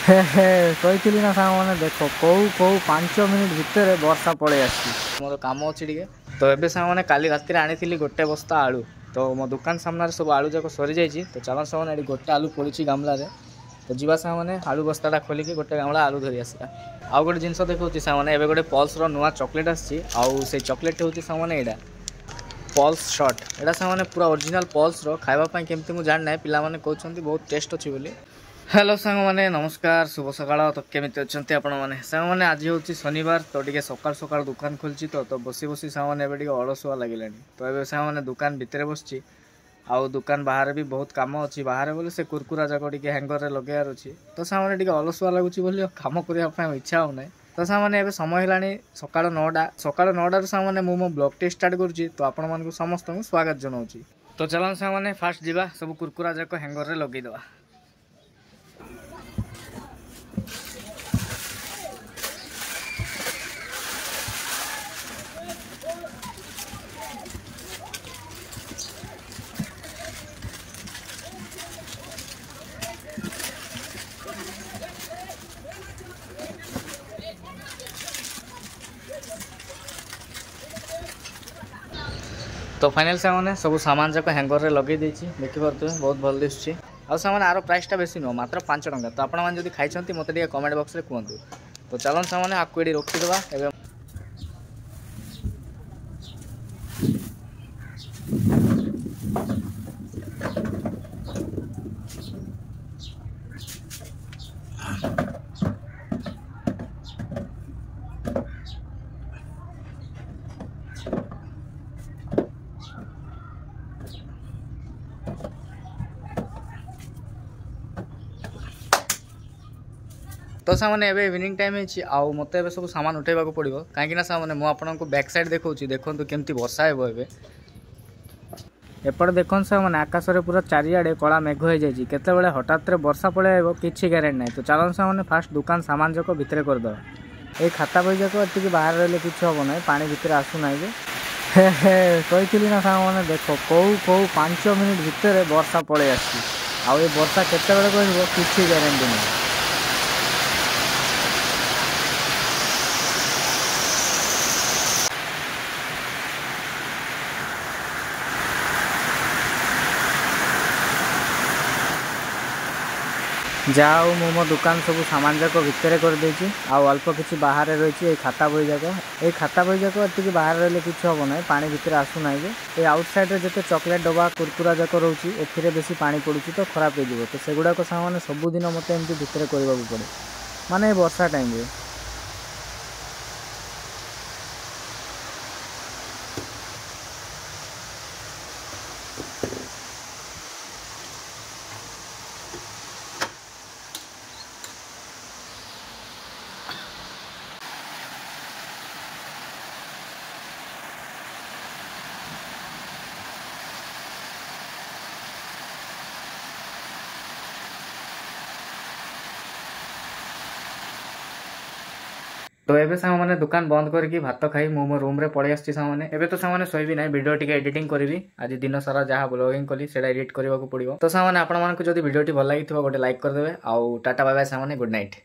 हे हे कही ना साग मैंने देख कौ कौ 5 मिनिट भितर वर्षा पड़े मोर कम अच्छी टे तो ये साग मैंने काली राति आनी गोटे बस्ता आलू तो मो दुकान सामने सब आलू जाक सरी जाइए तो चलो साग मैंने गोटे आलू पड़ी गामलार तो जीवा साग मैंने आलू बस्ताटा खोलिकी गोटे गामला आलू धरी आसा आउ गोटे जिन देखा साग मैंने एवं गोटे पल्सर नुआ चॉकलेट आसी चॉकलेट हूँ साग मैंने यहाँ पल्स शॉट यहाँ साग मैंने पूरा ओरिजिनल पल्स खावाई केमती मुझे जाना पिला मैंने कहते बहुत टेस्ट अच्छी बोली। हेलो सांग मैंने नमस्कार शुभ सकाळ तो केमिति अछंती आपण माने सांग मैंने आज हूँ शनिवार तो टिके सकाळ सकाळ दुकान खोलची तो बसी बसी सांग मैंने एबे टिके अलसुआ लागिलानी तो एबे सांग मैंने दुकान भितर बसची आउ दुकान बाहर भी बहुत काम अच्छी बाहर बोले से कुरकुरा जाक टिके हैंगर रे लगार अच्छी तो सांग मैंने टिके अलसुआ लगुची बोली काम करने इच्छा होना तो सांग मैंने समय हेलानी सकाळ 9टा सांग मैंने मो ब्लॉग टे स्टार्ट करुच्ची तो आपण मानकु समस्त स्वागत जनाऊँगी तो चलन सांग मैंने फास्ट जीवा सब कुरकुरा जाक हैंगर रे लगेदवा। तो फाइनल से मैंने सब सामान जाक हैंगर रे लगे देखी पारे बहुत भल दिशुची आउ सामान आर प्राइसटा बेसी नुह मात्र 5 टंका तो आपण मैंने खाई मत कमेंट बॉक्स में कहतु तो चलन सामान आपको ये रखीदे। तो सामने एबे इवनिंग टाइम है आउ मत सब सामान उठेबा पड़ो कहीं सामने मुझे बैक साइड देखा देखो केमती वर्षा हे एपटे देखो मैंने आकाश में पूरा चारिआडे कला मेघ हो जाए केते हठात वर्षा पड़े किसी ग्यारेंटी ना तो चलन सा मैंने फास्ट दुकान सामान जाक भितर करदे ये खाता बही जाक ये बाहर रही किसी हम ना पानी भितर आसूना जे कही ना साग मैंने देख कौ कौ 5 मिनिट भितर वर्षा पड़े आउ ये वर्षा केते किसी ग्यारेंटी ना। जाओ मो दुकान सब सामान जाक भितर कर देछि आउ अल्प किसी बाहर रही है खाता बही जाक ये बाहर रही किसी हम ना पानी भितर आसूना जे ये आउटसाइड रे जते चॉकलेट डब्बा कुरकुरा जाक रोची एथिरे बेसी पानी पड़ुची तो खराब हो तो सेगुड़ाक सामान सबुदिन मत एमती भितर करने पड़े माने वर्षा टाइम रे। तो एबे साग मैंने दुकान बंद करके भात खाई मो रूम रे पड़े आसी साग मैंने एबे तो साग मैंने सोईबी ना वीडियो टिके एडिटिंग करी आज दिन सारा जहाँ ब्लॉगिंग कली सेटा एडिट करने को पड़ो तो साग मैंने आपण मानकु जदि वीडियो भल लगी गोटे लाइक करदे आउ टाटा बाय बाय साग मैंने गुड नाइट।